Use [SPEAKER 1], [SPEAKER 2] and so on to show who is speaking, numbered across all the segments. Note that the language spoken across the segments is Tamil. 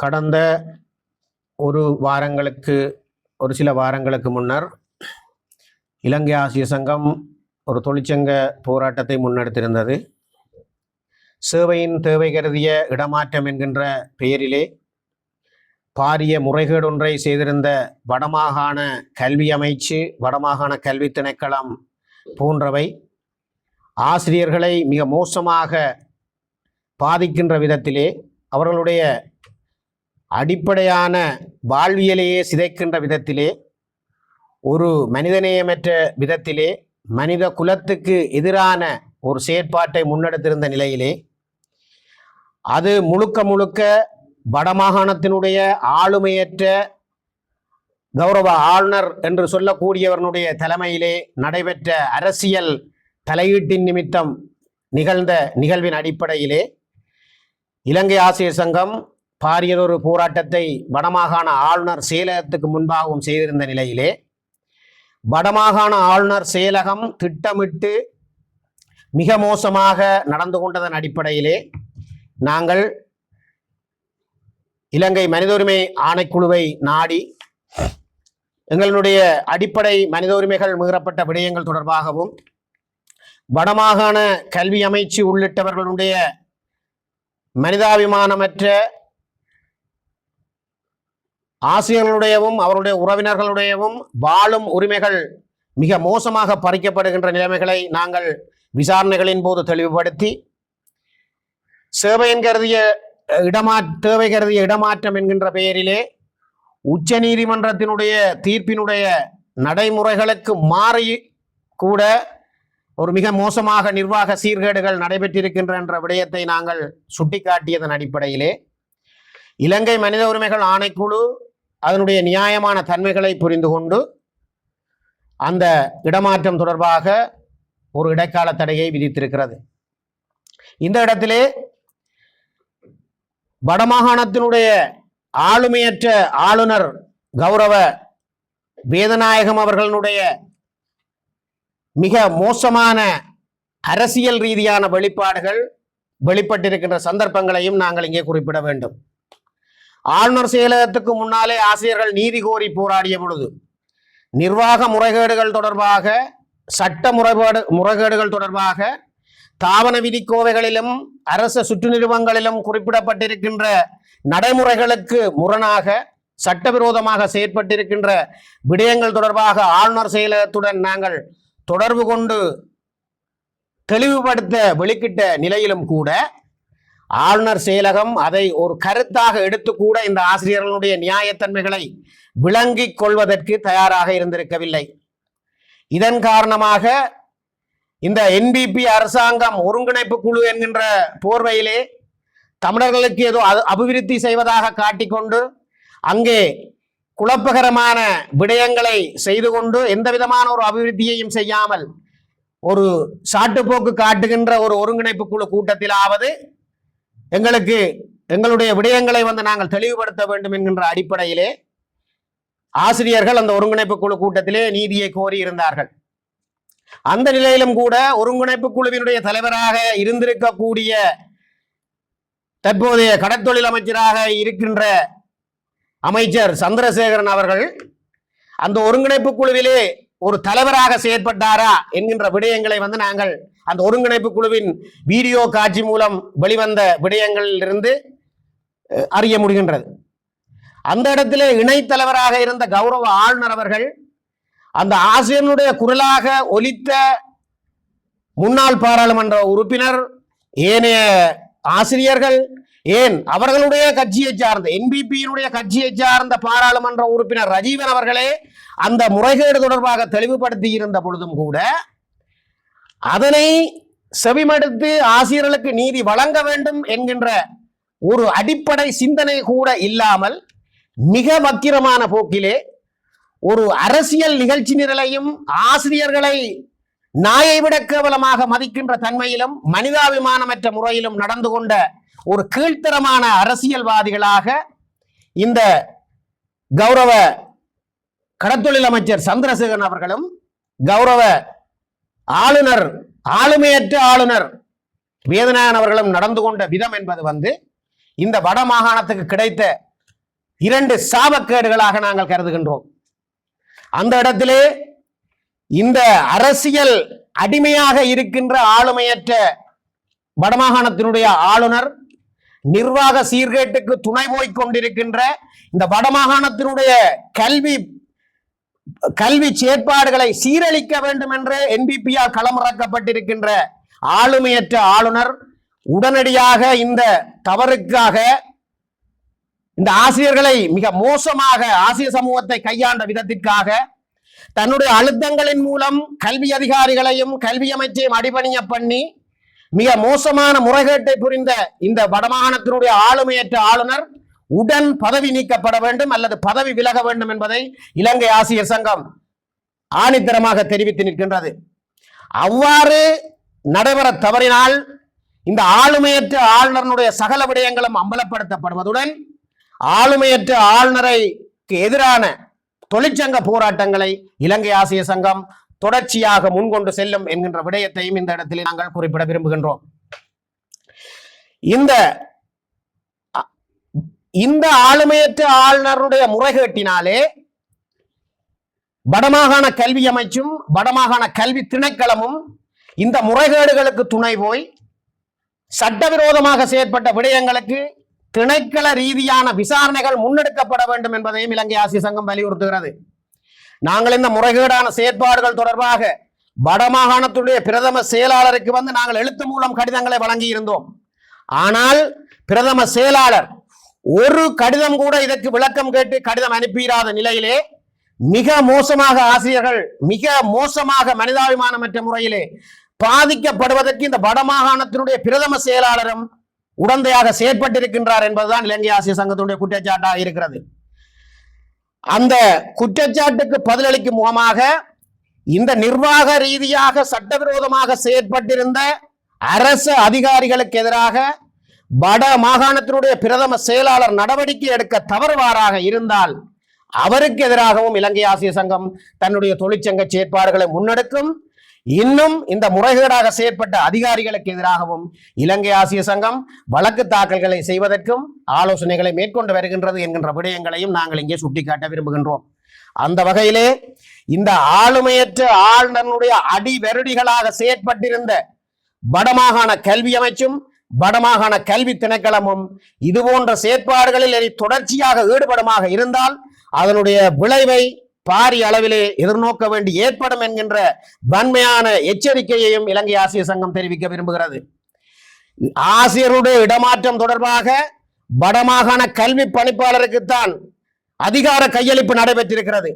[SPEAKER 1] கடந்த ஒரு சில வாரங்களுக்கு முன்னர் இலங்கை ஆசிரியர் சங்கம் ஒரு தொழிற்சங்க போராட்டத்தை முன்னெடுத்திருந்தது. சேவையின் தேவை கருதிய இடமாற்றம் என்கின்ற பெயரிலே பாரிய முறைகேடொன்றை செய்திருந்த வடமாகாண கல்வி அமைச்சு, வடமாகாண கல்வி திணைக்களம் போன்றவை ஆசிரியர்களை மிக மோசமாக பாதிக்கின்ற விதத்திலே, அவர்களுடைய அடிப்படையான வாழ்வியலையே சிதைக்கின்ற விதத்திலே, ஒரு மனிதநேயமற்ற விதத்திலே, மனித குலத்துக்கு எதிரான ஒரு செயற்பாட்டை முன்னெடுத்திருந்த நிலையிலே, அது முழுக்க முழுக்க வடமாகாணத்தினுடைய ஆளுமையற்ற கௌரவ ஆளுநர் என்று சொல்லக்கூடியவர்களுடைய தலைமையிலே நடைபெற்ற அரசியல் தலையீட்டின் நிமித்தம் நிகழ்ந்த நிகழ்வின் அடிப்படையிலே இலங்கை ஆசிரியர் சங்கம் பாரியதொரு போராட்டத்தை வடமாகாண ஆளுநர் செயலகத்துக்கு முன்பாகவும் செய்திருந்த நிலையிலே, வடமாகாண ஆளுநர் செயலகம் திட்டமிட்டு மிக மோசமாக நடந்து கொண்டதன் அடிப்படையிலே நாங்கள் இலங்கை மனித உரிமை ஆணைக்குழுவை நாடி எங்களுடைய அடிப்படை மனித உரிமைகள் மீறப்பட்ட விடயங்கள் தொடர்பாகவும், வடமாகாண கல்வி அமைச்சு உள்ளிட்டவர்களுடைய மனிதாபிமானமற்ற ஆசிரியர்களுடையவும் அவருடைய உறவினர்களுடையவும் வாழும் உரிமைகள் மிக மோசமாக பறிக்கப்படுகின்ற நிலைமைகளை நாங்கள் விசாரணைகளின் போது தெளிவுபடுத்தி, தேவை கருதிய இடமாற்றம் என்கின்ற பெயரிலே உச்ச நீதிமன்றத்தினுடைய தீர்ப்பினுடைய நடைமுறைகளுக்கு மாறி கூட ஒரு மிக மோசமாக நிர்வாக சீர்கேடுகள் நடைபெற்றிருக்கின்ற என்ற விடயத்தை நாங்கள் சுட்டிக்காட்டியதன் அடிப்படையிலே இலங்கை மனித உரிமைகள் ஆணைக்குழு அதனுடைய நியாயமான தன்மைகளை புரிந்து கொண்டு அந்த இடமாற்றம் தொடர்பாக ஒரு இடைக்கால தடையை விதித்திருக்கிறது. இந்த இடத்திலே வடமாகாணத்தினுடைய ஆளுமையற்ற ஆளுநர் கௌரவ வேதநாயகம் அவர்களுடைய மிக மோசமான அரசியல் ரீதியான வெளிப்பட்டிருக்கின்ற சந்தர்ப்பங்களையும் நாங்கள் இங்கே குறிப்பிட வேண்டும். ஆளுநர் செயலகத்துக்கு முன்னாலே ஆசிரியர்கள் நீதி கோரி போராடிய பொழுது நிர்வாக முறைகேடுகள் தொடர்பாக, சட்ட முறைகேடுகள் தொடர்பாக தாவன விதிக்கோவைகளிலும் அரச சுற்று நிறுவனங்களிலும் குறிப்பிடப்பட்டிருக்கின்ற நடைமுறைகளுக்கு முரணாக சட்டவிரோதமாக செயற்பட்டிருக்கின்ற விடயங்கள் தொடர்பாக ஆளுநர் செயலகத்துடன் நாங்கள் தொடர்பு கொண்டு தெளிவுபடுத்த வெளிக்கிட்ட நிலையிலும் கூட ஆளுநர் செயலகம் அதை ஒரு கருத்தாக எடுத்து கூட இந்த ஆசிரியர்களுடைய நியாயத்தன்மைகளை விளங்கிக் கொள்வதற்கு தயாராக இருந்திருக்கவில்லை. இதன் காரணமாக இந்த என்பிபி அரசாங்கம் ஒருங்கிணைப்பு குழு என்கின்ற போர்வையிலே தமிழர்களுக்கு ஏதோ அபிவிருத்தி செய்வதாக காட்டிக்கொண்டு அங்கே குழப்பகரமான விடயங்களை செய்து கொண்டு எந்த விதமான ஒரு அபிவிருத்தியையும் செய்யாமல் ஒரு சாட்டுப்போக்கு காட்டுகின்ற ஒரு ஒருங்கிணைப்பு குழு கூட்டத்திலாவது எங்களுடைய விடயங்களை நாங்கள் தெளிவுபடுத்த வேண்டும் என்கின்ற அடிப்படையிலே ஆசிரியர்கள் அந்த ஒருங்கிணைப்பு குழு கூட்டத்திலே நீதியை கோரி இருந்தார்கள். அந்த நிலையிலும் கூட ஒருங்கிணைப்பு குழுவினுடைய தலைவராக இருந்திருக்கக்கூடிய தற்போதைய கடற்தொழில் அமைச்சராக இருக்கின்ற அமைச்சர் சந்திரசேகரன் அவர்கள் அந்த ஒருங்கிணைப்பு குழுவிலே ஒரு தலைவராக செயற்பட்டாரா என்கின்ற விடயங்களை நாங்கள் அந்த ஒருங்கிணைப்பு குழுவின் வீடியோ காட்சி மூலம் வெளிவந்த விடயங்களிலிருந்து அறிய முடிகின்றது. அந்த இடத்திலே இணைத்தலைவராக இருந்த கௌரவ ஆளுநர் அவர்கள் அந்த ஆசிரியனுடைய குரலாக ஒலித்த முன்னாள் பாராளுமன்ற உறுப்பினர், ஏனைய ஆசிரியர்கள், ஏன் அவர்களுடைய கட்சியை சார்ந்த என்பிபியினுடைய கட்சியை சார்ந்த பாராளுமன்ற உறுப்பினர் ரஜீவன் அவர்களே அந்த முறைகேடு தொடர்பாக தெளிவுபடுத்தி இருந்த பொழுதும் கூட அதனை செவிமடுத்து ஆசிரியர்களுக்கு நீதி வழங்க வேண்டும் என்கின்ற ஒரு அடிப்படை சிந்தனை கூட இல்லாமல் மிக வக்கிரமான போக்கிலே ஒரு அரசியல் நிகழ்ச்சி நிரலையும் ஆசிரியர்களை நாயை விட கேவலமாக மதிக்கின்ற தன்மையிலும் மனிதாபிமானமற்ற முறையிலும் நடந்து கொண்ட ஒரு கீழ்த்தரமான அரசியல்வாதிகளாக இந்த கௌரவ கடற்தொழில் அமைச்சர் சந்திரசேகரன் அவர்களும் கௌரவ ஆளுமையற்ற ஆளுநர் வேதநாயகன் அவர்களும் நடந்து கொண்ட விதம் என்பது இந்த வட மாகாணத்துக்கு கிடைத்த 2 சாபக்கேடுகளாக நாங்கள் கருதுகின்றோம். அந்த இடத்திலே இந்த அரசியல் அடிமையாக இருக்கின்ற ஆளுமையற்ற வடமாகாணத்தினுடைய ஆளுநர் நிர்வாக சீர்கேட்டுக்கு துணை போய் கொண்டிருக்கின்ற இந்த வடமாகாணத்தினுடைய கல்வி செயற்பாடுகளை சீரழிக்க வேண்டும் என்று என்பிபியால் களமிறக்கப்பட்டிருக்கின்ற ஆளுமையற்ற ஆளுநர் உடனடியாக இந்த தவறுக்காக இந்த ஆசிரியர்களை மிக மோசமாக ஆசிரியர் சமூகத்தை கையாண்ட விதத்திற்காக தன்னுடைய அழுத்தங்களின் மூலம் கல்வி அதிகாரிகளையும் கல்வி அமைச்சையும் அடிபணிய பண்ணி மிக மோசமான முறைகேட்டை புரிந்த இந்த வடமாகாணத்தினுடைய ஆளுமையற்ற ஆளுநர் உடன் பதவி நீக்கப்பட வேண்டும் அல்லது பதவி விலக வேண்டும் என்பதை இலங்கை ஆசிரியர் சங்கம் ஆணித்தரமாக தெரிவித்து நிற்கின்றது. அவ்வாறு நடைபெற தவறினால் இந்த ஆளுமையற்ற ஆளுநருடைய சகல விடயங்களும் அம்பலப்படுத்தப்படுவதுடன் ஆளுமையற்ற ஆளுநருக்கு எதிரான தொழிற்சங்க போராட்டங்களை இலங்கை ஆசிரியர் சங்கம் தொடர்ச்சியாக முன்கொண்டு செல்லும் என்கின்ற விடயத்தையும் இந்த இடத்தில் நாங்கள் குறிப்பிட விரும்புகின்றோம். இந்த ஆளுமையற்ற ஆளுநருடைய முறைகேட்டினாலே வடமாகாண கல்வி அமைச்சும் வடமாகாண கல்வி திணைக்களமும் இந்த முறைகேடுகளுக்கு துணை போய் சட்டவிரோதமாக செயற்பட்ட விடயங்களுக்கு திணைக்கள ரீதியான விசாரணைகள் முன்னெடுக்கப்பட வேண்டும் என்பதையும் இலங்கை ஆசிரியர் சங்கம் வலியுறுத்துகிறது. நாங்கள் இந்த முறைகேடான செயற்பாடுகள் தொடர்பாக வடமாகாணத்துடைய பிரதம செயலாளருக்கு நாங்கள் எழுத்து மூலம் கடிதங்களை வழங்கி இருந்தோம். ஆனால் பிரதம செயலாளர் ஒரு கடிதம் கூட இதற்கு விளக்கம் கேட்டு கடிதம் அனுப்பிடாத நிலையிலே மிக மோசமாக ஆசிரியர்கள் மிக மோசமாக மனிதாபிமானமற்ற முறையிலே பாதிக்கப்படுவதற்கு இந்த வடமாகாணத்தினுடைய பிரதம செயலாளரும் உடந்தையாக செயற்பட்டிருக்கின்றார் என்பதுதான் இலங்கை ஆசிரியர் சங்கத்தினுடைய குற்றச்சாட்டாக இருக்கிறது. அந்த குற்றச்சாட்டுக்கு பதிலளிக்கும் முகமாக இந்த நிர்வாக ரீதியாக சட்டவிரோதமாக செயற்பட்டிருந்த அரசு அதிகாரிகளுக்கு எதிராக வட மாகாணத்தினுடைய பிரதம செயலாளர் நடவடிக்கை எடுக்க தவறுவாராக இருந்தால் அவருக்கு எதிராகவும் இலங்கை ஆசிரியர் சங்கம் தன்னுடைய தொழிற்சங்க செயற்பாடுகளை முன்னெடுக்கும். இன்னும் இந்த முறைகேடாக செயற்பட்ட அதிகாரிகளுக்கு எதிராகவும் இலங்கை ஆசிரியர் சங்கம் வழக்கு தாக்கல்களை செய்வதற்கும் ஆலோசனைகளை மேற்கொண்டு வருகின்றது என்கின்ற விடயங்களையும் நாங்கள் இங்கே சுட்டிக்காட்ட விரும்புகின்றோம். அந்த வகையிலே இந்த ஆளுமையற்ற ஆளுநருடைய அடிவெருடிகளாக செயற்பட்டிருந்த வடமாகாண கல்வி அமைச்சும் வடமாகாண கல்வி திணைக்களமும் இதுபோன்ற செயற்பாடுகளில் தொடர்ச்சியாக ஈடுபடுமாக இருந்தால் அதனுடைய விளைவை பாரிய அளவிலே எதிர்நோக்க வேண்டி ஏற்படும் என்கின்ற வன்மையான எச்சரிக்கையையும் இலங்கை ஆசிரியர் சங்கம் தெரிவிக்க விரும்புகிறது. ஆசிரியருடைய இடமாற்றம் தொடர்பாக வடமாகாண கல்வி பணிப்பாளருக்குத்தான் அதிகார கையளிப்பு நடைபெற்றிருக்கிறது.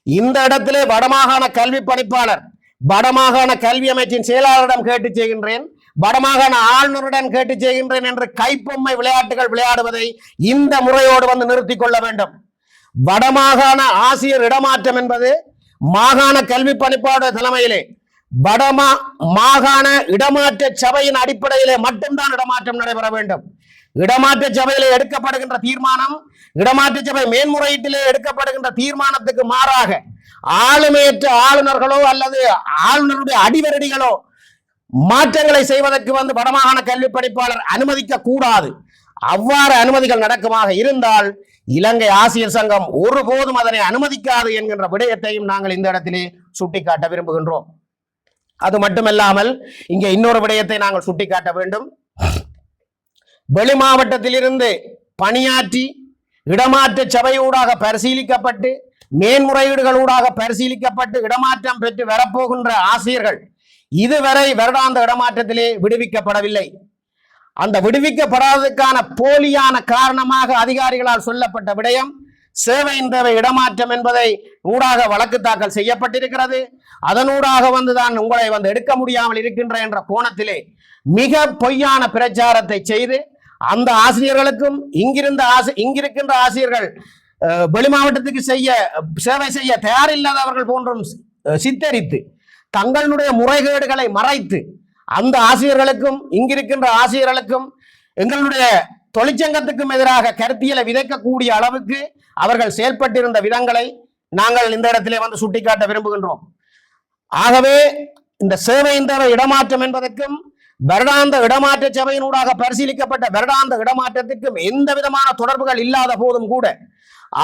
[SPEAKER 1] இந்த இடத்திலே வடமாகாண கல்வி பணிப்பாளர் வடமாகாண கல்வி அமைச்சின் செயலாளரிடம் கேட்டு செய்கின்றேன், வடமாகாண ஆளுநருடன் கேட்டு செய்கின்றேன் என்று கைப்பொம்மை விளையாட்டுகள் விளையாடுவதை இந்த முறையோடு நிறுத்திக் கொள்ள வேண்டும். வடமாகாண ஆசிரியர் இடமாற்றம் என்பது மாகாண கல்வி பணிப்பாளர் தலைமையிலே மாகாண இடமாற்ற சபையின் அடிப்படையிலே மட்டும்தான் இடமாற்றம் நடைபெற வேண்டும். இடமாற்ற சபையிலே எடுக்கப்படுகின்ற தீர்மானம் இடமாற்ற சபை மேன்முறையீட்டிலே எடுக்கப்படுகின்ற தீர்மானத்துக்கு மாறாக ஆளுமையற்ற ஆளுநர்களோ அல்லது ஆளுநருடைய அடிவரடிகளோ மாற்றங்களை செய்வதற்கு வடமாகாண கல்வி பணிப்பாளர் அனுமதிக்க கூடாது. அவ்வாறு அனுமதிகள் நடக்குமாக இருந்தால் இலங்கை ஆசிரியர் சங்கம் ஒருபோதும் அதனை அனுமதிக்காது என்கின்ற விடயத்தையும் நாங்கள் இந்த இடத்திலே சுட்டிக்காட்ட விரும்புகின்றோம். அது மட்டுமல்லாமல் இங்கே இன்னொரு விடயத்தை நாங்கள் சுட்டிக்காட்ட வேண்டும். வெளி மாவட்டத்திலிருந்து பணியாற்றி இடமாற்ற சபையூடாக பரிசீலிக்கப்பட்டு மேன்முறையீடுகளூடாக பரிசீலிக்கப்பட்டு இடமாற்றம் பெற்று வரப்போகின்ற ஆசிரியர்கள் இதுவரை வருடாந்த இடமாற்றத்திலே விடுவிக்கப்படவில்லை. அந்த விடுவிக்கப்படாததற்கான போலியான காரணமாக அதிகாரிகளால் சொல்லப்பட்ட விடயம் சேவையின் தேவை இடமாற்றம் என்பதை ஊடாக வழக்கு தாக்கல் செய்யப்பட்டிருக்கிறது. அதனூடாக வந்துதான் உங்களை எடுக்க முடியாமல் இருக்கின்ற என்ற கோணத்திலே மிக பொய்யான பிரச்சாரத்தை செய்து அந்த ஆசிரியர்களுக்கும் இங்கிருக்கின்ற ஆசிரியர்கள் வெளி மாவட்டத்துக்கு சேவை செய்ய தயாரில்லாதவர்கள் போன்றும் சித்தரித்து தங்களுடைய முறைகேடுகளை மறைத்து அந்த ஆசிரியர்களுக்கும் இங்கிருக்கின்ற ஆசிரியர்களுக்கும் எங்களுடைய தொழிற்சங்கத்துக்கும் எதிராக கருத்தியலை விதைக்கக்கூடிய அளவுக்கு அவர்கள் செயல்பட்டிருந்த விதங்களை நாங்கள் இந்த இடத்திலே சுட்டிக்காட்ட விரும்புகின்றோம். ஆகவே இந்த சேவையின் தேவை இடமாற்றம் என்பதற்கும் வருடாந்த இடமாற்ற சபையினூடாக பரிசீலிக்கப்பட்ட வருடாந்த இடமாற்றத்திற்கும் எந்த விதமான தொடர்புகள் இல்லாத போதும் கூட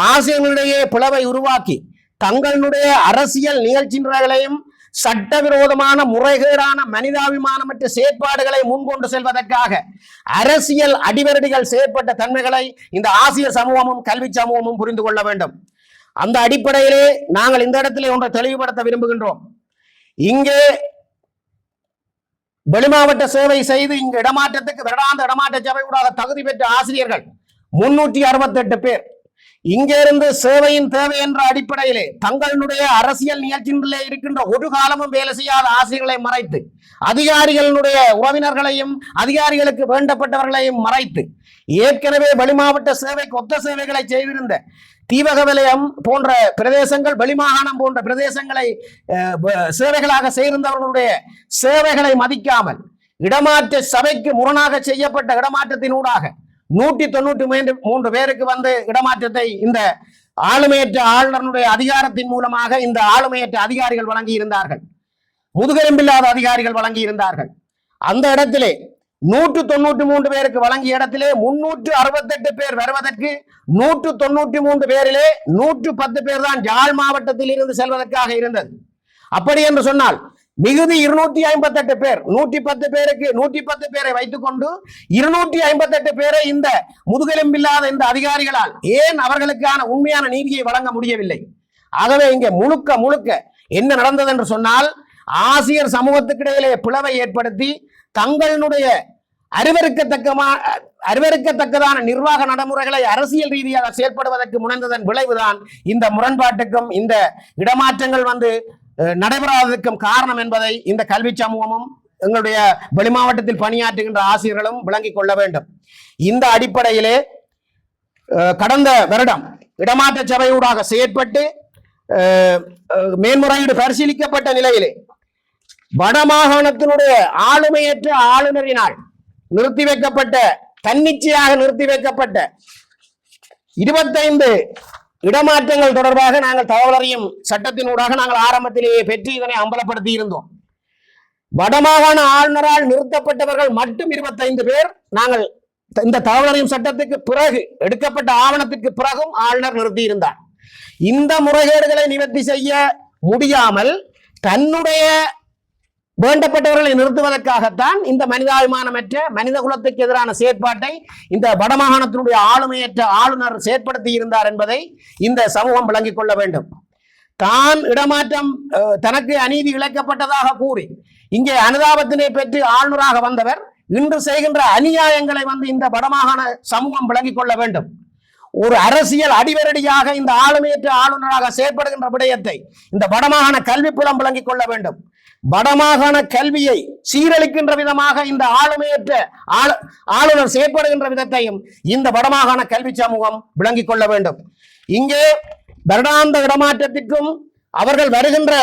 [SPEAKER 1] ஆசிரியர்களிடையே பிளவை உருவாக்கி தங்களுடைய அரசியல் நிகழ்ச்சிகளையும் சட்டவிரோதமான முறைகேடான மனிதாபிமானமற்ற செயற்பாடுகளை முன்கொண்டு செல்வதற்காக அரசியல் அடிவரடிகள் செயற்பட்ட தன்மைகளை இந்த ஆசிரியர் சமூகமும் கல்வி சமூகமும் புரிந்து கொள்ள வேண்டும். அந்த அடிப்படையிலே நாங்கள் இந்த இடத்திலே ஒன்றை தெளிவுபடுத்த விரும்புகின்றோம். இங்கே வெளிமாவட்ட சேவை செய்து இங்கு இடமாற்றத்துக்கு வருடாந்த இடமாற்ற சபை ஊடாக தகுதி பெற்ற ஆசிரியர்கள் 368 பேர் இங்கிருந்து சேவையின் தேவை என்ற அடிப்படையிலே தங்களுடைய அரசியல் நிகழ்ச்சிகளிலே இருக்கின்ற ஒரு காலமும் வேலை செய்யாத ஆசிரியர்களை மறைத்து அதிகாரிகளுடைய உறவினர்களையும் அதிகாரிகளுக்கு வேண்டப்பட்டவர்களையும் மறைத்து ஏற்கனவே வெளிமாவட்ட சேவைக்கு ஒத்த சேவைகளை செய்திருந்த தீவக வலயம் போன்ற பிரதேசங்கள், வெளிமாகாணம் போன்ற பிரதேசங்களை சேவைகளாக செய்திருந்தவர்களுடைய சேவைகளை மதிக்காமல் இடமாற்ற சபைக்கு முரணாக செய்யப்பட்ட இடமாற்றத்தினூடாக 193 பேருக்கு வந்து இடமாற்றத்தை இந்த ஆளுமையற்ற ஆளுநருடைய அதிகாரத்தின் மூலமாக இந்த ஆளுமையற்ற அதிகாரிகள் வழங்கி இருந்தார்கள், முதுகெலும்பில்லாத அதிகாரிகள் வழங்கி இருந்தார்கள். அந்த இடத்திலே 193 பேருக்கு வழங்கிய இடத்திலே 368 பேர் வருவதற்கு 193 பேரிலே 110 பேர் தான் யாழ் மாவட்டத்தில் இருந்து செல்வதற்காக இருந்தது. அப்படி என்று சொன்னால் மிகுதி 258 பேர், 110 பேருக்கு 110 பேரை வைத்துக் கொண்டு 258 பேரை இந்த முதுகெலும்பில்லாத இந்த அதிகாரிகளால் ஏன் அவர்களுக்கான உண்மையான நீதியை வழங்க முடியவில்லை? ஆகவே இங்கே முழுக்க என்ன நடந்தது என்று சொன்னால் ஆசிரியர் சமூகத்துக்கு இடையிலே பிளவை ஏற்படுத்தி தங்களுடைய அருவருக்கத்தக்கதான நிர்வாக நடைமுறைகளை அரசியல் ரீதியாக செயல்படுவதற்கு முனைந்ததன் விளைவுதான் இந்த முரண்பாட்டுக்கும் இந்த இடமாற்றங்கள் வந்து நடைபெறாததற்கும் காரணம் என்பதை இந்த கல்வி சமூகமும் எங்களுடைய வெளிமாவட்டத்தில் பணியாற்றுகின்ற ஆசிரியர்களும் விளங்கிக் கொள்ள வேண்டும். இந்த அடிப்படையிலே கடந்த வருடம் இடமாற்ற சபையூடாக செயற்பட்டு மேன்முறையீடு பரிசீலிக்கப்பட்ட நிலையிலே வடமாகாணத்தினுடைய ஆளுமையற்ற ஆளுநரினால் நிறுத்தி வைக்கப்பட்ட, தன்னிச்சையாக நிறுத்தி வைக்கப்பட்ட 25 இடமாற்றங்கள் தொடர்பாக நாங்கள் தகவல் அறியும் சட்டத்தினூடாக நாங்கள் ஆரம்பத்திலேயே பெற்று இதனை அம்பலப்படுத்தி இருந்தோம். வடமாகாண ஆளுநரால் நிறுத்தப்பட்டவர்கள் மட்டும் 25 பேர் நாங்கள் இந்த தகவல் அறியும் சட்டத்துக்கு பிறகு எடுக்கப்பட்ட ஆவணத்துக்கு பிறகும் ஆளுநர் நிறுத்தி இருந்தார். இந்த முறைகேடுகளை நிவர்த்தி செய்ய முடியாமல் தன்னுடைய வேண்டப்பட்டவர்களை நிறுத்துவதற்காகத்தான் இந்த மனிதாபிமானமற்ற மனித குலத்துக்கு எதிரான செயற்பாட்டை இந்த வடமாகாணத்தினுடைய ஆளுமையற்ற ஆளுநர் செயற்படுத்தி இருந்தார் என்பதை இந்த சமூகம் விளங்கிக் கொள்ள வேண்டும். தான் இடமாற்றம் தனக்கு அநீதி இழைக்கப்பட்டதாக கூறி இங்கே அனுதாபத்தினை பெற்று ஆளுநராக வந்தவர் இன்று செய்கின்ற அநியாயங்களை வந்து இந்த வடமாகாண சமூகம் விளங்கிக் கொள்ள வேண்டும். ஒரு அரசியல் அடிவரடியாக இந்த ஆளுமையற்ற ஆளுநராக செயற்படுகின்ற விடயத்தை இந்த வடமாகாண கல்வி புலம் விளங்கிக் கொள்ள வேண்டும். வடமாகாண கல்வியை சீரழிக்கின்ற விதமாக இந்த ஆளுமையற்ற ஆளுநர் செயற்படுகின்ற விதத்தையும் இந்த வடமாகாண கல்வி சமூகம் விளங்கிக் கொள்ள வேண்டும். இங்கே வருடாந்த இடமாற்றத்திற்கும் அவர்கள் வருகின்ற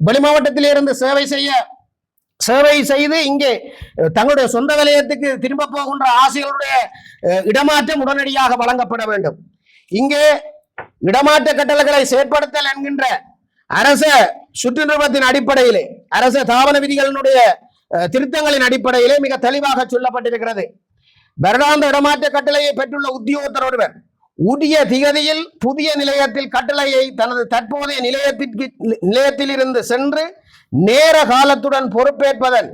[SPEAKER 1] வெளிமாவட்டத்திலிருந்து சேவை செய்து இங்கே தங்களுடைய சொந்த வலயத்துக்கு திரும்ப போகின்ற ஆசிரியர்களுடைய இடமாற்றம் உடனடியாக வழங்கப்பட வேண்டும். இங்கே இடமாற்ற கட்டளைகளை செயற்படுத்தல் என்கின்ற அரச சுற்றுநிறுவனத்தின் அடிப்படையிலே, அரச தாவன விதிகளினுடைய திருத்தங்களின் அடிப்படையிலே மிக தெளிவாக சொல்லப்பட்டிருக்கிறது. வருடாந்த இடமாற்ற கட்டளையை பெற்றுள்ள உத்தியோகத்தர் ஒருவர் உரிய திகதியில் புதிய நிலையத்தில் கட்டளையை தனது தற்போதைய நிலையத்தில் இருந்து சென்று நேர காலத்துடன் பொறுப்பேற்பதன்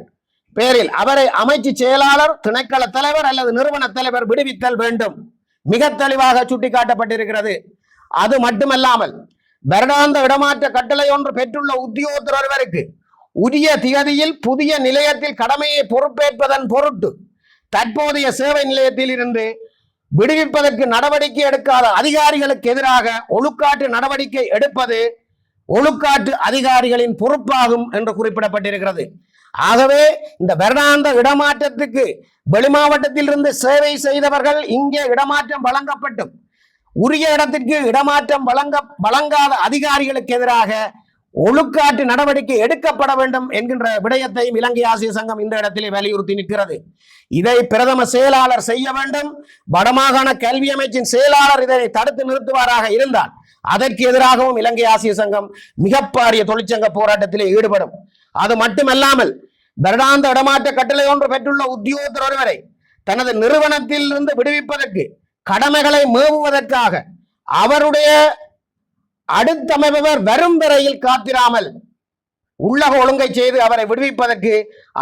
[SPEAKER 1] பேரில் அவரை அமைச்சு செயலாளர், திணைக்கள தலைவர் அல்லது நிறுவன தலைவர் விடுவித்தல் வேண்டும். மிக தெளிவாக சுட்டிக்காட்டப்பட்டிருக்கிறது. அது மட்டுமல்லாமல் வருடாந்த இடமாற்ற கட்டளை ஒன்று பெற்றுள்ள உத்தியோகத்தர் ஒருவருக்கு உரிய திகதியில் புதிய நிலையத்தில் கடமையை பொறுப்பேற்பதன் பொருட்டு தற்போதைய சேவை நிலையத்தில் இருந்து விடுவிப்பதற்கு நடவடிக்கை எடுக்காத அதிகாரிகளுக்கு எதிராக ஒழுக்காற்று நடவடிக்கை எடுப்பது ஒழுக்காற்று அதிகாரிகளின் பொறுப்பாகும் என்று குறிப்பிடப்பட்டிருக்கிறது. ஆகவே இந்த வருடாந்த இடமாற்றத்துக்கு வெளிமாவட்டத்தில் இருந்து சேவை செய்தவர்கள் இங்கே இடமாற்றம் வழங்கப்பட்டும் உரிய இடத்திற்கு இடமாற்றம் வழங்காத அதிகாரிகளுக்கு எதிராக ஒழுக்காற்று நடவடிக்கை எடுக்கப்பட வேண்டும் என்கின்ற விடயத்தையும் இலங்கை ஆசிரியர் சங்கம் இந்த இடத்திலே வலியுறுத்தி நிற்கிறது. இதை பிரதம செயலாளர் செய்ய வேண்டும். வடமாகாண கல்வி அமைச்சின் செயலாளர் இதனை தடுத்து நிறுத்துவாராக இருந்தால் அதற்கு எதிராகவும் இலங்கை ஆசிரியர் சங்கம் மிகப்பாரிய தொழிற்சங்க போராட்டத்திலே ஈடுபடும். அது மட்டுமல்லாமல் வருடாந்த இடமாற்ற கட்டளை ஒன்று பெற்றுள்ள உத்தியோகத்தர் ஒருவரை தனது நிறுவனத்தில் இருந்து விடுவிப்பதற்கு கடமைகளை மேவுவதற்காக அவருடைய அடுத்தமைப்பவர் வரும் வரையில் காத்திராமல் உள்ளக ஒழுங்கை செய்து அவரை விடுவிப்பதற்கு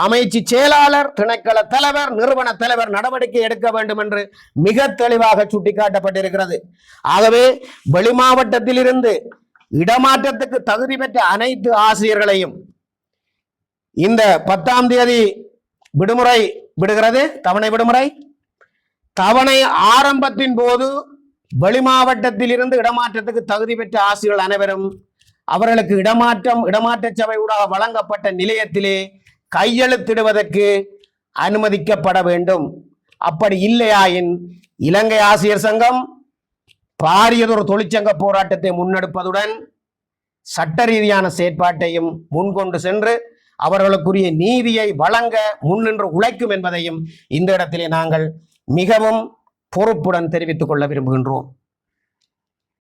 [SPEAKER 1] அமைச்சு செயலாளர், திணைக்கள தலைவர், நிறுவன தலைவர் நடவடிக்கை எடுக்க வேண்டும் என்று மிக தெளிவாக சுட்டிக்காட்டப்பட்டிருக்கிறது. ஆகவே வெளி மாவட்டத்தில் இருந்து இடமாற்றத்துக்கு தகுதி பெற்ற அனைத்து ஆசிரியர்களையும் இந்த 10ஆம் தேதி விடுமுறை விடுகிறது, தவணை விடுமுறை. தவணை ஆரம்பத்தின் போது வெளி மாவட்டத்தில் இருந்து இடமாற்றத்துக்கு தகுதி பெற்ற ஆசிரியர்கள் அனைவரும் அவர்களுக்கு இடமாற்ற சபை ஊடாக வழங்கப்பட்ட நிலையத்திலே கையெழுத்திடுவதற்கு அனுமதிக்கப்பட வேண்டும். அப்படி இல்லையாயின் இலங்கை ஆசிரியர் சங்கம் பாரியதொரு தொழிற்சங்க போராட்டத்தை முன்னெடுப்பதுடன் சட்ட ரீதியான செயற்பாட்டையும் முன்கொண்டு சென்று அவர்களுக்குரிய நீதியை வழங்க முன்னின்று உழைக்கும் என்பதையும் இந்த இடத்திலே நாங்கள் மிகவும் பொறுப்புடன் தெரிவித்துக் கொள்ள விரும்புகின்றோம்.